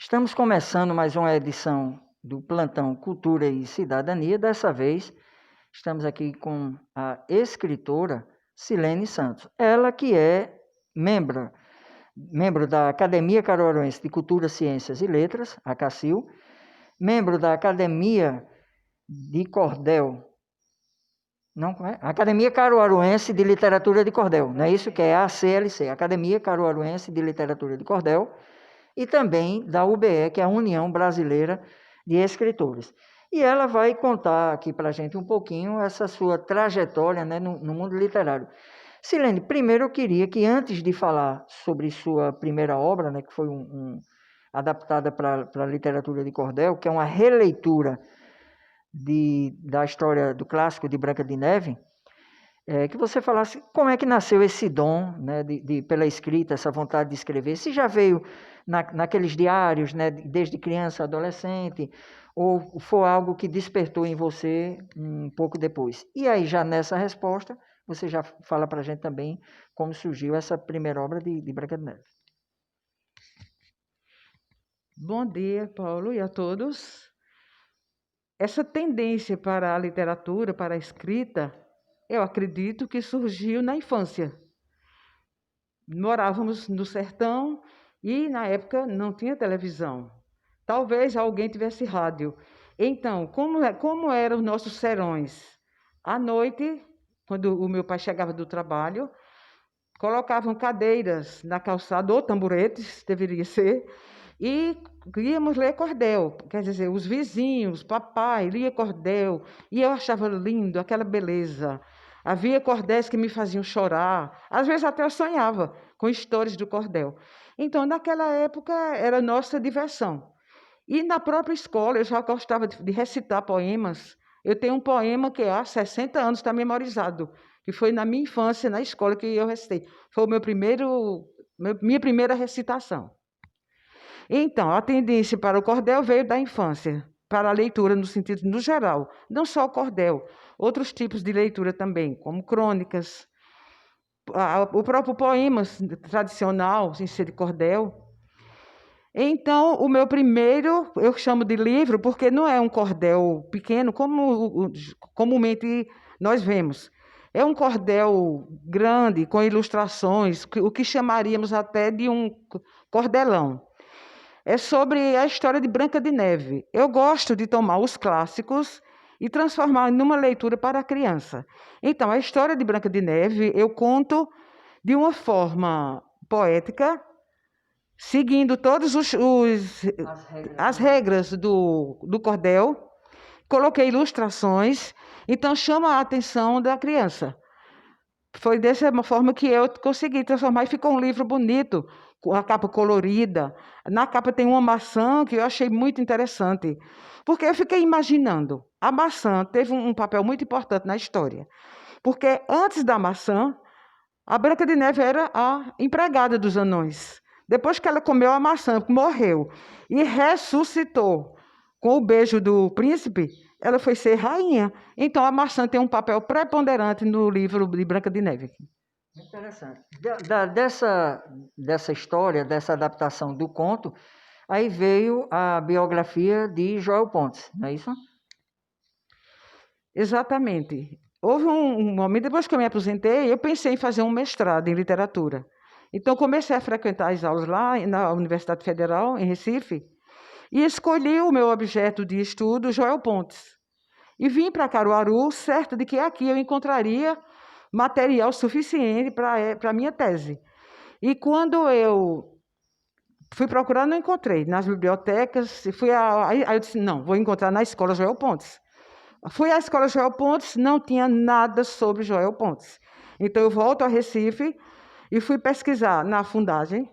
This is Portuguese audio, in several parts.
Estamos começando mais uma edição do Plantão Cultura e Cidadania. Dessa vez, estamos aqui com a escritora Silene Santos. Ela que é membro da Academia Caruaruense de Cultura, Ciências e Letras, a ACACIL, membro da Academia de Cordel, não é? Academia Caruaruense de Literatura de Cordel, não é isso? Que é a ACLC, Academia Caruaruense de Literatura de Cordel, e também da UBE, que é a União Brasileira de Escritores. E ela vai contar aqui para a gente um pouquinho essa sua trajetória, né, no mundo literário. Silene, primeiro eu queria que, antes de falar sobre sua primeira obra, né, que foi adaptada para a literatura de cordel, que é uma releitura da história do clássico de Branca de Neve, que você falasse como é que nasceu esse dom, né, pela escrita, essa vontade de escrever. Se já veio naqueles diários, né, desde criança, adolescente, ou foi algo que despertou em você um pouco depois. E aí, já nessa resposta, você já fala para a gente também como surgiu essa primeira obra de Branca de Neve. Bom dia, Paulo, e a todos. Essa tendência para a literatura, para a escrita, eu acredito que surgiu na infância. Morávamos no sertão e, na época, não tinha televisão. Talvez alguém tivesse rádio. Então, como eram os nossos serões? À noite, quando o meu pai chegava do trabalho, colocavam cadeiras na calçada, ou tamboretes, deveria ser, e íamos ler cordel. Quer dizer, os vizinhos, papai, lia cordel, e eu achava lindo, aquela beleza. Havia cordéis que me faziam chorar, às vezes até eu sonhava com histórias do cordel. Então, naquela época, era nossa diversão. E na própria escola, eu já gostava de recitar poemas. Eu tenho um poema que há 60 anos está memorizado, que foi na minha infância, na escola, que eu recitei. Foi minha primeira recitação. Então, a tendência para o cordel veio da infância, para a leitura no sentido no geral, não só o cordel, outros tipos de leitura também, como crônicas, o próprio poema tradicional, sem ser de cordel. Então, o meu primeiro, eu chamo de livro, porque não é um cordel pequeno, como comumente nós vemos. É um cordel grande, com ilustrações, o que chamaríamos até de um cordelão. É sobre a história de Branca de Neve. Eu gosto de tomar os clássicos e transformar numa leitura para a criança. Então, a história de Branca de Neve eu conto de uma forma poética, seguindo todas as regras do cordel. Coloquei ilustrações, então chama a atenção da criança. Foi dessa forma que eu consegui transformar e ficou um livro bonito, com a capa colorida. Na capa tem uma maçã que eu achei muito interessante, porque eu fiquei imaginando. A maçã teve um papel muito importante na história, porque antes da maçã, a Branca de Neve era a empregada dos anões. Depois que ela comeu a maçã, morreu e ressuscitou com o beijo do príncipe, ela foi ser rainha. Então, a maçã tem um papel preponderante no livro de Branca de Neve. Interessante. Dessa história, dessa adaptação do conto, aí veio a biografia de Joel Pontes, não é isso? Exatamente. Houve um momento, depois que eu me aposentei, eu pensei em fazer um mestrado em literatura. Então, comecei a frequentar as aulas lá na Universidade Federal, em Recife, e escolhi o meu objeto de estudo, Joel Pontes. E vim para Caruaru, certa de que aqui eu encontraria material suficiente para a minha tese. E quando eu fui procurar, não encontrei. Nas bibliotecas, aí eu disse, não, vou encontrar na Escola Joel Pontes. Fui à Escola Joel Pontes, não tinha nada sobre Joel Pontes. Então, eu volto a Recife e fui pesquisar na Fundagem.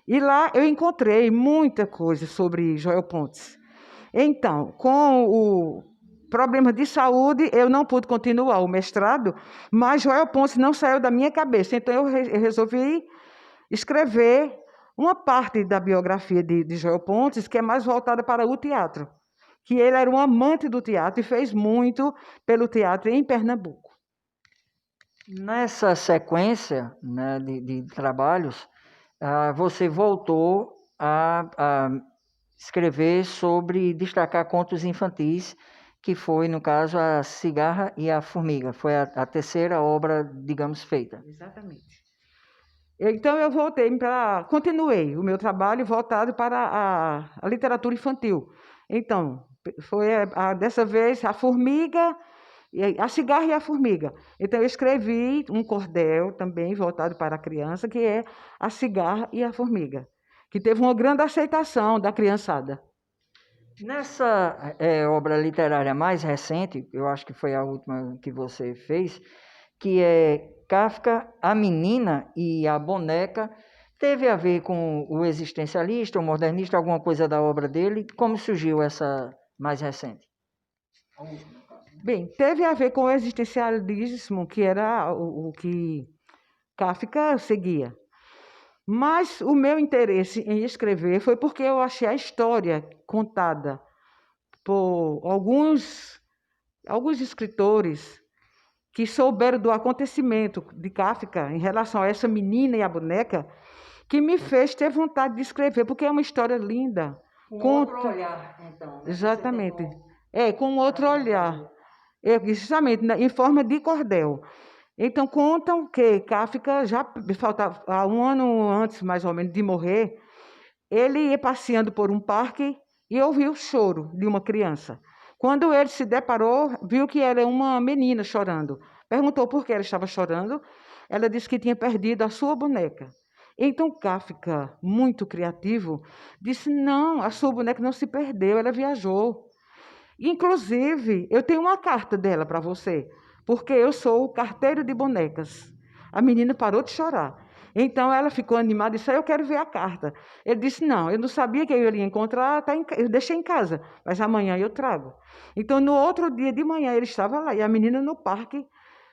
E lá eu encontrei muita coisa sobre Joel Pontes. Então, com o problema de saúde, eu não pude continuar o mestrado, mas Joel Pontes não saiu da minha cabeça. Então, eu resolvi escrever uma parte da biografia de Joel Pontes, que é mais voltada para o teatro, que ele era um amante do teatro e fez muito pelo teatro em Pernambuco. Nessa sequência, né, de trabalhos, você voltou a escrever sobre, destacar contos infantis, que foi, no caso, A Cigarra e a Formiga. Foi a terceira obra, digamos, feita. Exatamente. Então, eu continuei o meu trabalho voltado para a literatura infantil. Então, foi dessa vez a formiga, a cigarra e a formiga. Então, eu escrevi um cordel também voltado para a criança, que é A Cigarra e a Formiga, que teve uma grande aceitação da criançada. Nessa obra literária mais recente, eu acho que foi a última que você fez, que é Kafka, a Menina e a Boneca, teve a ver com o existencialista, o modernista, alguma coisa da obra dele? Como surgiu essa mais recente? Bem, teve a ver com o existencialismo, que era o que Kafka seguia. Mas o meu interesse em escrever foi porque eu achei a história contada por alguns escritores que souberam do acontecimento de Kafka em relação a essa menina e a boneca, que me fez ter vontade de escrever, porque é uma história linda. Com Conta... outro olhar, então. Né? Exatamente. Com outro olhar. Justamente, em forma de cordel. Então, contam que Kafka, já faltava há um ano antes, mais ou menos, de morrer, ele ia passeando por um parque e ouviu o choro de uma criança. Quando ele se deparou, viu que era uma menina chorando. Perguntou por que ela estava chorando. Ela disse que tinha perdido a sua boneca. Então, Kafka, muito criativo, disse: não, a sua boneca não se perdeu, ela viajou. Inclusive, eu tenho uma carta dela para você, porque eu sou o carteiro de bonecas. A menina parou de chorar. Então ela ficou animada e disse: eu quero ver a carta. Ele disse: não, eu não sabia que eu ia encontrar, eu deixei em casa, mas amanhã eu trago. Então, no outro dia de manhã, ele estava lá, e a menina no parque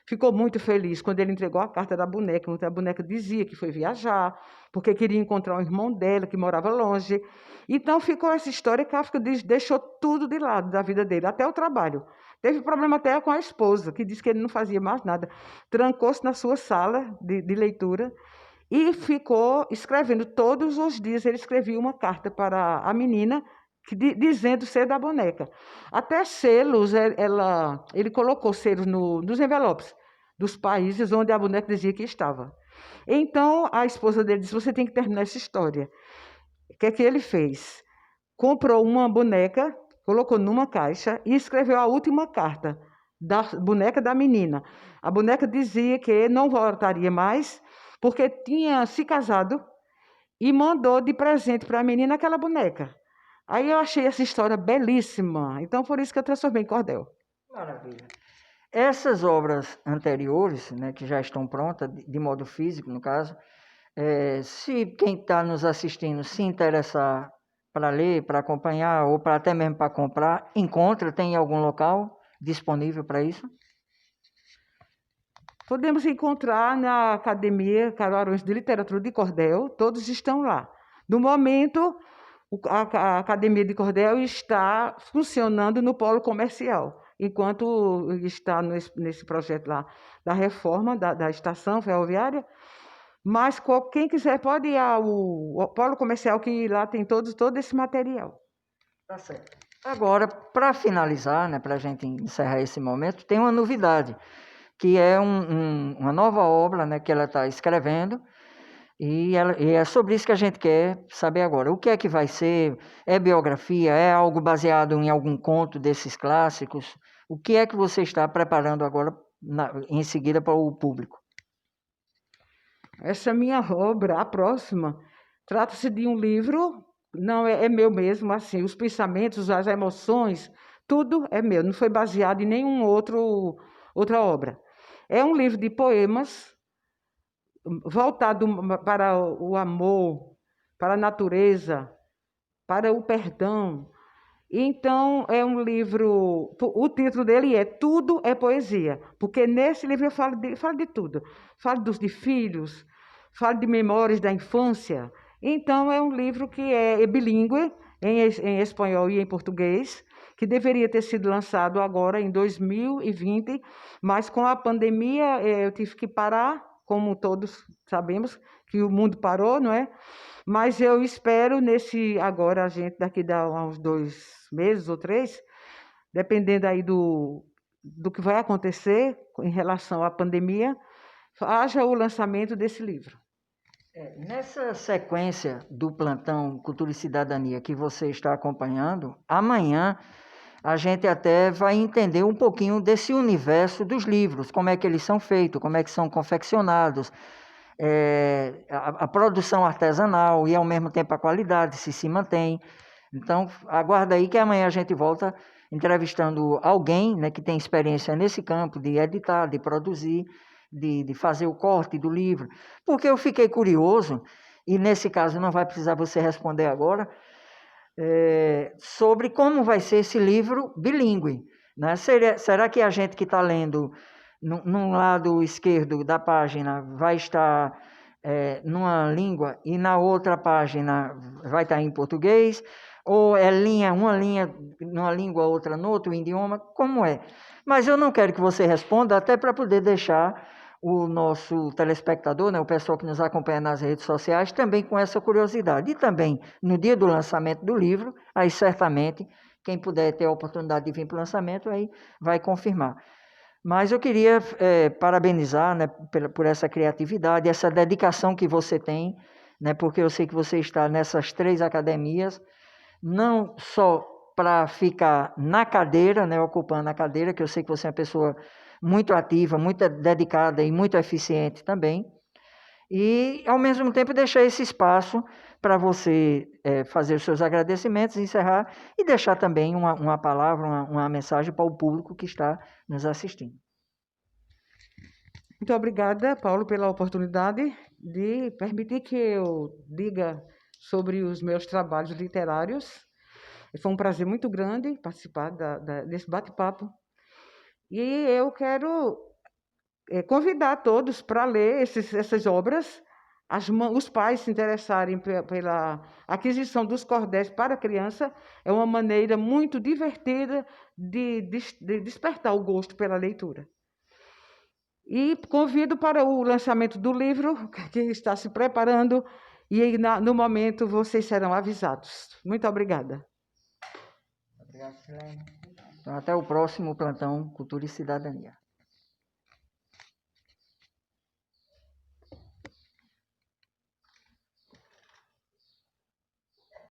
ficou muito feliz quando ele entregou a carta da boneca. A boneca dizia que foi viajar, porque queria encontrar um irmão dela que morava longe. Então ficou essa história. Kafka deixou tudo de lado da vida dele, até o trabalho. Teve problema até com a esposa, que disse que ele não fazia mais nada. Trancou-se na sua sala de leitura e ficou escrevendo. Todos os dias ele escrevia uma carta para a menina, dizendo ser da boneca. Até selos, ele colocou selos nos envelopes dos países onde a boneca dizia que estava. Então a esposa dele disse: você tem que terminar essa história. O que é que ele fez? Comprou uma boneca, colocou numa caixa e escreveu a última carta da boneca da menina. A boneca dizia que não voltaria mais, porque tinha se casado, e mandou de presente para a menina aquela boneca. Aí eu achei essa história belíssima. Então, por isso que eu transformei em cordel. Maravilha. Essas obras anteriores, né, que já estão prontas, de modo físico, no caso, se quem está nos assistindo se interessar para ler, para acompanhar, ou até mesmo para comprar, tem algum local disponível para isso? Podemos encontrar na Academia Caruarões de Literatura de Cordel, todos estão lá. No momento, a Academia de Cordel está funcionando no polo comercial, enquanto está nesse projeto lá da reforma da estação ferroviária. Mas quem quiser pode ir ao polo comercial, que lá tem todo esse material. Tá certo. Agora, para finalizar, né, para a gente encerrar esse momento, tem uma novidade, que é uma nova obra, né, que ela está escrevendo, e é sobre isso que a gente quer saber agora. O que é que vai ser? É biografia? É algo baseado em algum conto desses clássicos? O que é que você está preparando agora, em seguida, para o público? Essa minha obra, a próxima, trata-se de um livro, não é meu mesmo, assim, os pensamentos, as emoções, tudo é meu, não foi baseado em outra obra. É um livro de poemas voltado para o amor, para a natureza, para o perdão. Então, é um livro, o título dele é Tudo é Poesia, porque nesse livro eu falo de tudo. Falo de filhos, falo de memórias da infância. Então, é um livro que é bilíngue, em espanhol e em português, que deveria ter sido lançado agora em 2020, mas com a pandemia eu tive que parar, como todos sabemos, que o mundo parou, não é? Mas eu espero agora a gente, daqui a uns 2 meses ou 3, dependendo aí do que vai acontecer em relação à pandemia, haja o lançamento desse livro. Nessa sequência do plantão Cultura e Cidadania que você está acompanhando, amanhã a gente até vai entender um pouquinho desse universo dos livros, como é que eles são feitos, como é que são confeccionados, a produção artesanal e ao mesmo tempo a qualidade, se mantém. Então, aguarda aí que amanhã a gente volta entrevistando alguém, né, que tem experiência nesse campo de editar, de produzir, de fazer o corte do livro. Porque eu fiquei curioso, e nesse caso não vai precisar você responder agora, sobre como vai ser esse livro bilíngue. Né? Será que a gente que está lendo num lado esquerdo da página vai estar numa língua e na outra página vai estar em português? Ou é uma linha numa língua, outra no outro idioma? Como é? Mas eu não quero que você responda, até para poder deixar o nosso telespectador, né, o pessoal que nos acompanha nas redes sociais, também com essa curiosidade. E também, no dia do lançamento do livro, aí certamente, quem puder ter a oportunidade de vir para o lançamento, aí vai confirmar. Mas eu queria parabenizar, né, por essa criatividade, essa dedicação que você tem, né, porque eu sei que você está nessas 3 academias, não só para ficar na cadeira, né, ocupando a cadeira, que eu sei que você é uma pessoa muito ativa, muito dedicada e muito eficiente também, e, ao mesmo tempo, deixar esse espaço para você fazer os seus agradecimentos, encerrar e deixar também uma palavra, uma mensagem para o público que está nos assistindo. Muito obrigada, Paulo, pela oportunidade de permitir que eu diga sobre os meus trabalhos literários. Foi um prazer muito grande participar desse bate-papo. E eu quero convidar todos para ler essas obras, os pais se interessarem pela aquisição dos cordéis para a criança, é uma maneira muito divertida de despertar o gosto pela leitura. E convido para o lançamento do livro, que está se preparando, e no momento vocês serão avisados. Muito obrigada. Obrigado, Silene. Então, até o próximo plantão Cultura e Cidadania.